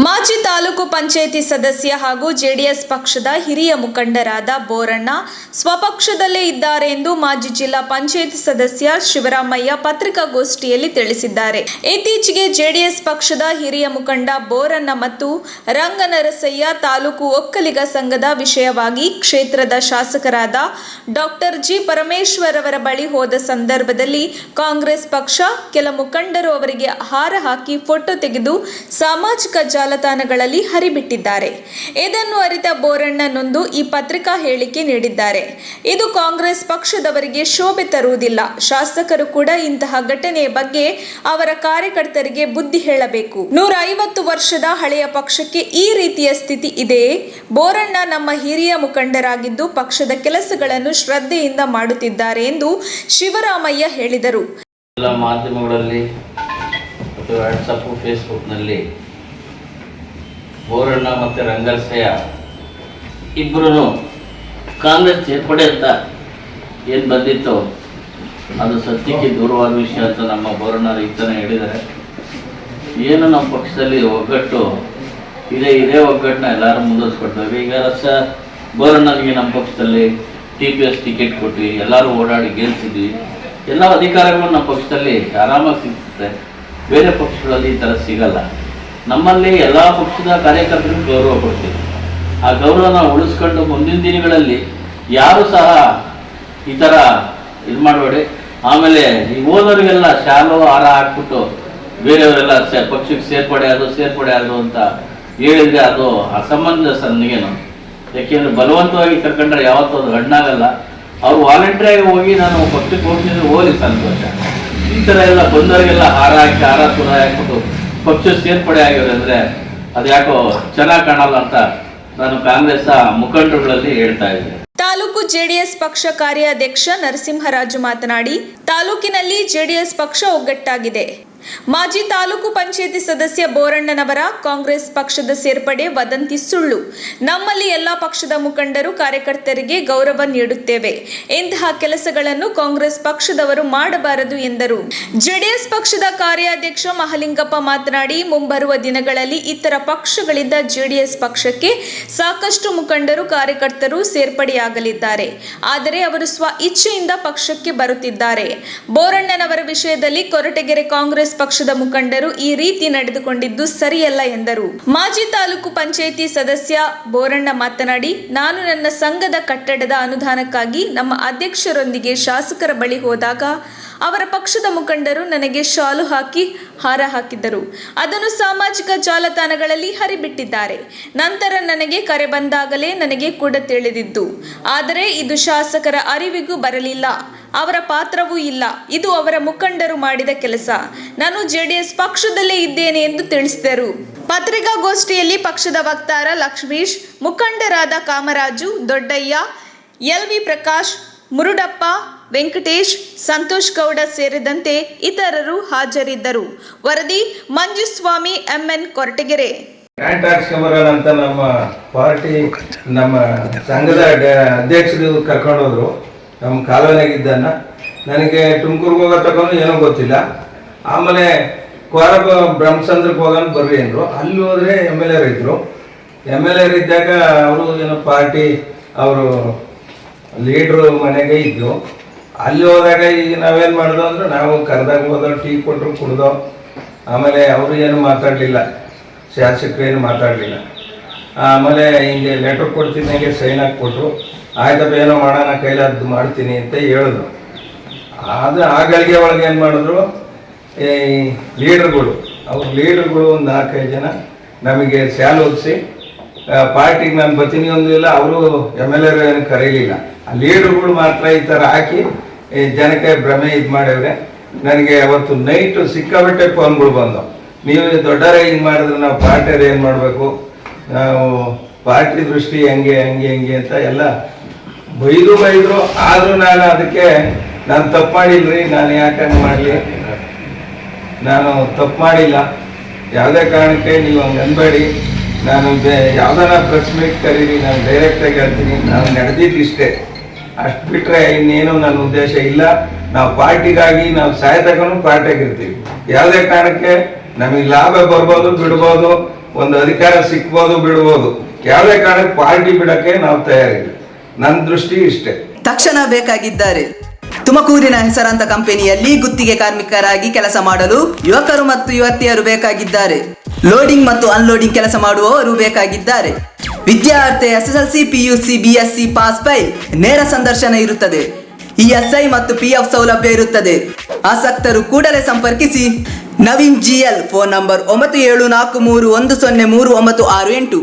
ಮಾಜಿ ತಾಲೂಕು ಪಂಚಾಯಿತಿ ಸದಸ್ಯ ಹಾಗೂ ಜೆಡಿಎಸ್ ಪಕ್ಷದ ಹಿರಿಯ ಮುಖಂಡರಾದ ಬೋರಣ್ಣ ಸ್ವಪಕ್ಷದಲ್ಲೇ ಇದ್ದಾರೆ ಎಂದು ಮಾಜಿ ಜಿಲ್ಲಾ ಪಂಚಾಯಿತಿ ಸದಸ್ಯ ಶಿವರಾಮಯ್ಯ ಪತ್ರಿಕಾಗೋಷ್ಠಿಯಲ್ಲಿ ತಿಳಿಸಿದ್ದಾರೆ. ಇತ್ತೀಚೆಗೆ ಜೆಡಿಎಸ್ ಪಕ್ಷದ ಹಿರಿಯ ಮುಖಂಡ ಬೋರಣ್ಣ ಮತ್ತು ರಂಗನರಸಯ್ಯ ತಾಲೂಕು ಒಕ್ಕಲಿಗ ಸಂಘದ ವಿಷಯವಾಗಿ ಕ್ಷೇತ್ರದ ಶಾಸಕರಾದ ಡಾಕ್ಟರ್ ಜಿ ಪರಮೇಶ್ವರ್ ಅವರ ಬಳಿ ಹೋದ ಸಂದರ್ಭದಲ್ಲಿ ಕಾಂಗ್ರೆಸ್ ಪಕ್ಷ ಕೆಲ ಮುಖಂಡರು ಅವರಿಗೆ ಹಾರ ಹಾಕಿ ಫೋಟೋ ತೆಗೆದು ಸಾಮಾಜಿಕ ಜಾಲತಾಣಗಳಲ್ಲಿ ಹರಿಬಿಟ್ಟಿದ್ದಾರೆ. ಇದನ್ನು ಅರಿತ ಬೋರಣ್ಣ ನೊಂದು ಈ ಪತ್ರಿಕಾ ಹೇಳಿಕೆ ನೀಡಿದ್ದಾರೆ. ಇದು ಕಾಂಗ್ರೆಸ್ ಪಕ್ಷದವರಿಗೆ ಶೋಭೆ ತರುವುದಿಲ್ಲ. ಶಾಸಕರು ಕೂಡ ಇಂತಹ ಘಟನೆಯ ಬಗ್ಗೆ ಅವರ ಕಾರ್ಯಕರ್ತರಿಗೆ ಬುದ್ಧಿ ಹೇಳಬೇಕು. 150 ವರ್ಷದ ಹಳೆಯ ಪಕ್ಷಕ್ಕೆ ಈ ರೀತಿಯ ಸ್ಥಿತಿ ಇದೆಯೇ? ಬೋರಣ್ಣ ನಮ್ಮ ಹಿರಿಯ ಮುಖಂಡರಾಗಿದ್ದು ಪಕ್ಷದ ಕೆಲಸಗಳನ್ನು ಶ್ರದ್ಧೆಯಿಂದ ಮಾಡುತ್ತಿದ್ದಾರೆ ಎಂದು ಶಿವರಾಮಯ್ಯ ಹೇಳಿದರು. ಎಲ್ಲ ಮಾಧ್ಯಮಗಳಲ್ಲಿ ಮತ್ತು ವಾಟ್ಸಪ್ ಫೇಸ್ಬುಕ್ನಲ್ಲಿ ಬೋರಣ್ಣ ಮತ್ತು ರಂಗನರಸಯ್ಯ ಇಬ್ಬರೂ ಕಾಂಗ್ರೆಸ್ ಸೇರ್ಪಡೆ ಅಂತ ಏನು ಬಂದಿತ್ತು ಅದು ಸತ್ಯಕ್ಕೆ ದೂರವಾದ ವಿಷಯ ಅಂತ ನಮ್ಮ ಬೋರಣ್ಣ ರೈತನೇ ಹೇಳಿದ್ದಾರೆ. ಏನು ನಮ್ಮ ಪಕ್ಷದಲ್ಲಿ ಒಗ್ಗಟ್ಟು ಇದೇ ಒಗ್ಗಟ್ಟನ್ನ ಎಲ್ಲರೂ ಮುಂದುವರಿಸ್ಕೊಡ್ತೇವೆ. ಈಗ ಬೋರಣ್ಣನಿಗೆ ನಮ್ಮ ಪಕ್ಷದಲ್ಲಿ TPS ಟಿಕೆಟ್ ಕೊಟ್ಟು ಎಲ್ಲರೂ ಓಡಾಡಿ ಗೆಲ್ಸಿದ್ವಿ. ಎಲ್ಲ ಅಧಿಕಾರಗಳು ನಮ್ಮ ಪಕ್ಷದಲ್ಲಿ ಆರಾಮಾಗಿ ಸಿಗ್ತದೆ. ಬೇರೆ ಪಕ್ಷಗಳಲ್ಲಿ ಈ ಥರ ಸಿಗಲ್ಲ. ನಮ್ಮಲ್ಲಿ ಎಲ್ಲ ಪಕ್ಷದ ಕಾರ್ಯಕರ್ತರಿಗೂ ಗೌರವ ಕೊಡ್ತೀವಿ. ಆ ಗೌರವನ ಉಳಿಸ್ಕೊಂಡು ಮುಂದಿನ ದಿನಗಳಲ್ಲಿ ಯಾರು ಸಹ ಈ ಥರ ಇದು ಮಾಡಬೇಡಿ. ಆಮೇಲೆ ಈ ಓದೋರಿಗೆಲ್ಲ ಶಾಲು ಹಾರ ಹಾಕ್ಬಿಟ್ಟು ಬೇರೆಯವರೆಲ್ಲ ಪಕ್ಷಕ್ಕೆ ಸೇರ್ಪಡೆ ಆದರು ಅಂತ ಹೇಳಿದರೆ ಅದು ಅಸಮಂಜಸ ನನಗೇನು. ಯಾಕೆಂದರೆ ಬಲವಂತವಾಗಿ ಕರ್ಕೊಂಡ್ರೆ ಯಾವತ್ತೂ ಅದು ಹಣ್ಣಾಗಲ್ಲ. ಅವ್ರು ವಾಲಂಟ್ರಿಯಾಗಿ ಹೋಗಿ ನಾನು ಪಕ್ಷಕ್ಕೆ ಹೋಗ್ತಿದ್ರೆ ಹೋಗಲಿ ಸಂತೋಷ. ಈ ಥರ ಎಲ್ಲ ಬಂದವರಿಗೆಲ್ಲ ಹಾರ ತುರ ಹಾಕ್ಬಿಟ್ಟು ಪಕ್ಷ ಸೇರ್ಪಡೆ ಆಗಿರೋದು ಅಂದರೆ ಅದು ಯಾಕೋ ಚೆನ್ನಾಗಿ ಕಾಣಲ್ಲ ಅಂತ ನಾನು ಕಾಂಗ್ರೆಸ್ ಮುಖಂಡರುಗಳಲ್ಲಿ ಹೇಳ್ತಾ ಇದ್ದೆ. ತಾಲೂಕು ಜೆಡಿಎಸ್ ಪಕ್ಷ ಕಾರ್ಯಾಧ್ಯಕ್ಷ ನರಸಿಂಹರಾಜು ಮಾತನಾಡಿ, ತಾಲೂಕಿನಲ್ಲಿ ಜೆಡಿಎಸ್ ಪಕ್ಷ ಒಗ್ಗಟ್ಟಾಗಿದೆ. ಮಾಜಿ ತಾಲೂಕು ಪಂಚಾಯಿತಿ ಸದಸ್ಯ ಬೋರಣ್ಣನವರ ಕಾಂಗ್ರೆಸ್ ಪಕ್ಷದ ಸೇರ್ಪಡೆ ವದಂತಿ ಸುಳ್ಳು. ನಮ್ಮಲ್ಲಿ ಎಲ್ಲ ಪಕ್ಷದ ಮುಖಂಡರು ಕಾರ್ಯಕರ್ತರಿಗೆ ಗೌರವ ನೀಡುತ್ತೇವೆ. ಇಂತಹ ಕೆಲಸಗಳನ್ನು ಕಾಂಗ್ರೆಸ್ ಪಕ್ಷದವರು ಮಾಡಬಾರದು ಎಂದರು. ಜೆಡಿಎಸ್ ಪಕ್ಷದ ಕಾರ್ಯಾಧ್ಯಕ್ಷ ಮಹಲಿಂಗಪ್ಪ ಮಾತನಾಡಿ, ಮುಂಬರುವ ದಿನಗಳಲ್ಲಿ ಇತರ ಪಕ್ಷಗಳಿಂದ ಜೆಡಿಎಸ್ ಪಕ್ಷಕ್ಕೆ ಸಾಕಷ್ಟು ಮುಖಂಡರು ಕಾರ್ಯಕರ್ತರು ಸೇರ್ಪಡೆಯಾಗಲಿದ್ದಾರೆ. ಆದರೆ ಅವರು ಸ್ವ ಇಚ್ಛೆಯಿಂದ ಪಕ್ಷಕ್ಕೆ ಬರುತ್ತಿದ್ದಾರೆ. ಬೋರಣ್ಣನವರ ವಿಷಯದಲ್ಲಿ ಕೊರಟಗೆರೆ ಕಾಂಗ್ರೆಸ್ ಪಕ್ಷದ ಮುಖಂಡರು ಈ ರೀತಿ ನಡೆದುಕೊಂಡಿದ್ದು ಸರಿಯಲ್ಲ ಎಂದರು. ಮಾಜಿ ತಾಲೂಕು ಪಂಚಾಯಿತಿ ಸದಸ್ಯ ಬೋರಣ್ಣ ಮಾತನಾಡಿ, ನಾನು ನನ್ನ ಸಂಘದ ಕಟ್ಟಡದ ಅನುದಾನಕ್ಕಾಗಿ ನಮ್ಮ ಅಧ್ಯಕ್ಷರೊಂದಿಗೆ ಶಾಸಕರ ಬಳಿ ಹೋದಾಗ ಅವರ ಪಕ್ಷದ ಮುಖಂಡರು ನನಗೆ ಶಾಲು ಹಾಕಿ ಹಾರ ಹಾಕಿದ್ದರು. ಅದನ್ನು ಸಾಮಾಜಿಕ ಜಾಲತಾಣಗಳಲ್ಲಿ ಹರಿಬಿಟ್ಟಿದ್ದಾರೆ. ನಂತರ ನನಗೆ ಕರೆ ಬಂದಾಗಲೇ ನನಗೆ ಕೂಡ ತಿಳಿದಿದ್ದು. ಆದರೆ ಇದು ಶಾಸಕರ ಅರಿವಿಗೂ ಬರಲಿಲ್ಲ. ಅವರ ಪಾತ್ರವೂ ಇಲ್ಲ. ಇದು ಅವರ ಮುಖಂಡರು ಮಾಡಿದ ಕೆಲಸ. ನಾನು ಜೆಡಿಎಸ್ ಪಕ್ಷದಲ್ಲೇ ಇದ್ದೇನೆ ಎಂದು ತಿಳಿಸಿದರು. ಪತ್ರಿಕಾಗೋಷ್ಠಿಯಲ್ಲಿ ಪಕ್ಷದ ವಕ್ತಾರ ಲಕ್ಷ್ಮೀಶ್, ಮುಖಂಡರಾದ ಕಾಮರಾಜು, ದೊಡ್ಡಯ್ಯ, LV ಪ್ರಕಾಶ್, ಮುರುಡಪ್ಪ, ವೆಂಕಟೇಶ್, ಸಂತೋಷ್ ಗೌಡ ಸೇರಿದಂತೆ ಇತರರು ಹಾಜರಿದ್ದರು. ವರದಿ ಮಂಜುಸ್ವಾಮಿ, MN, ಕೊರಟಗೆರೆ. ಅಂತ ನಮ್ಮ ಪಾರ್ಟಿ ನಮ್ಮ ಸಂಘದ ಅಧ್ಯಕ್ಷರು ಕರ್ಕೊಂಡು ಹೋದ್ರು. ನಮ್ಮ ಕಾಲೋನಿಯಾಗಿದ್ದನ್ನ ನನಗೆ ತುಮಕೂರ್ಗೆ ಹೋಗೋ ತಗೊಂಡು ಏನೋ ಗೊತ್ತಿಲ್ಲ. ಆಮೇಲೆ ಕೋರ ಬ್ರಹ್ಮಸಂದ್ರಕ್ಕೆ ಹೋಗೋಣ ಬರ್ರಿ ಅಂದರು. ಅಲ್ಲಿ ಹೋದರೆ MLA ಇದ್ದರು. MLA ಇದ್ದಾಗ ಅವರು ಏನೋ ಪಾರ್ಟಿ ಅವರು ಲೀಡ್ರು ಮನೆಗೆ ಇದ್ದು. ಅಲ್ಲಿ ಹೋದಾಗ ಈಗ ನಾವೇನು ಮಾಡಿದೋ ಅಂದ್ರೆ ನಾವು ಕರೆದಾಗ ಹೋದೋ, ಟೀ ಕೊಟ್ಟರು ಕುಡ್ದೋ. ಆಮೇಲೆ ಅವರು ಏನು ಮಾತಾಡಲಿಲ್ಲ, ಶಾಸಕರು ಏನು ಮಾತಾಡಲಿಲ್ಲ. ಆಮೇಲೆ ಹಿಂಗೆ ಲೆಟ್ರ್ ಕೊಡ್ತೀನಿ, ಹಂಗೆ ಸೈನ್ ಹಾಕ್ಕೊಟ್ರು. ಆಯ್ತಪ್ಪ ಏನೋ ಮಾಡೋಣ, ಕೈಲಾದ್ದು ಮಾಡ್ತೀನಿ ಅಂತ ಹೇಳಿದ್ರು. ಅದು ಆ ಗಳಿಗೆ ಒಳಗೆ ಏನು ಮಾಡಿದ್ರು, ಈ ಲೀಡ್ರುಗಳು ಒಂದು 4-5 ಜನ ನಮಗೆ ಸ್ಯಾಲ್ ಓದಿಸಿ ಪಾರ್ಟಿಗೆ ನಾನು ಬರ್ತೀನಿ ಒಂದು ಇಲ್ಲ. ಅವರು MLA ಏನು ಕರೀಲಿಲ್ಲ. ಆ ಲೀಡ್ರುಗಳು ಮಾತ್ರ ಈ ಥರ ಹಾಕಿ ಜನಕ್ಕೆ ಭ್ರಮೆ ಇದು ಮಾಡ್ಯವ್ರೆ. ನನಗೆ ಅವತ್ತು ನೈಟು ಸಿಕ್ಕಾಬಿಟ್ಟೆ ಫೋನ್ಗಳು ಬಂದವು. ನೀವು ದೊಡ್ಡವರೇ ಹಿಂಗೆ ಮಾಡಿದ್ರೆ ನಾವು ಪಾರ್ಟಿಯವ್ರು ಏನು ಮಾಡಬೇಕು, ನಾವು ಪಾರ್ಟಿ ದೃಷ್ಟಿ ಹೆಂಗೆ ಅಂತ ಎಲ್ಲ ಬೈದ್ರು. ಆದರೂ ನಾನು ಅದಕ್ಕೆ ನಾನು ತಪ್ಪು ಮಾಡಿಲ್ರಿ, ನಾನು ಯಾಕೆ ಹಂಗೆ ಮಾಡಲಿ, ನಾನು ತಪ್ಪು ಮಾಡಿಲ್ಲ. ಯಾವುದೇ ಕಾರಣಕ್ಕೆ ನೀವು ಹಂಗೆ ಅನ್ಬೇಡಿ. ನಾನು ಯಾವ್ದಾರ ಪ್ರೆಸ್ ಮೀಟ್ ಕರೀರಿ, ನಾನು ಡೈರೆಕ್ಟಾಗಿ ಹೇಳ್ತೀನಿ. ನಾನು ನಡೆದಿದ್ದು ಇಷ್ಟೇ, ಅಷ್ಟು ಬಿಟ್ಟರೆ ಇನ್ನೇನು ನನ್ನ ಉದ್ದೇಶ ಇಲ್ಲ. ನಾವು ಪಾರ್ಟಿಗಾಗಿ ನಾವು ಸಾಯ್ತಕ್ಕೂ ಪಾರ್ಟಿಯಾಗಿರ್ತೀವಿ. ಯಾವುದೇ ಕಾರಣಕ್ಕೆ ನಮಗೆ ಲಾಭ ಬರ್ಬೋದು ಬಿಡ್ಬೋದು, ಒಂದು ಅಧಿಕಾರ ಸಿಕ್ಬೋದು ಬಿಡ್ಬೋದು, ಯಾವುದೇ ಕಾರಣಕ್ಕೆ ಪಾರ್ಟಿ ಬಿಡಕ್ಕೆ ನಾವು ತಯಾರಿಲ್ಲ. ನನ್ನ ದೃಷ್ಟಿ ಇಷ್ಟೇ. ತಕ್ಷಣ ಬೇಕಾಗಿದ್ದಾರೆ. ತುಮಕೂರಿನ ಹೆಸರಾಂತ ಕಂಪನಿಯಲ್ಲಿ ಗುತ್ತಿಗೆ ಕಾರ್ಮಿಕರಾಗಿ ಕೆಲಸ ಮಾಡಲು ಯುವಕರು ಮತ್ತು ಯುವತಿಯರು ಬೇಕಾಗಿದ್ದಾರೆ. ಲೋಡಿಂಗ್ ಮತ್ತು ಅನ್ಲೋಡಿಂಗ್ ಕೆಲಸ ಮಾಡುವವರು ಬೇಕಾಗಿದ್ದಾರೆ. ವಿದ್ಯಾರ್ಥಿ SSLC, PUC, BSc pass file, ನೇರ ಸಂದರ್ಶನ ಇರುತ್ತದೆ. ESI ಮತ್ತು PF ಸೌಲಭ್ಯ ಇರುತ್ತದೆ. ಆಸಕ್ತರು ಕೂಡಲೇ ಸಂಪರ್ಕಿಸಿ. Naveen GL, phone number 9743103968.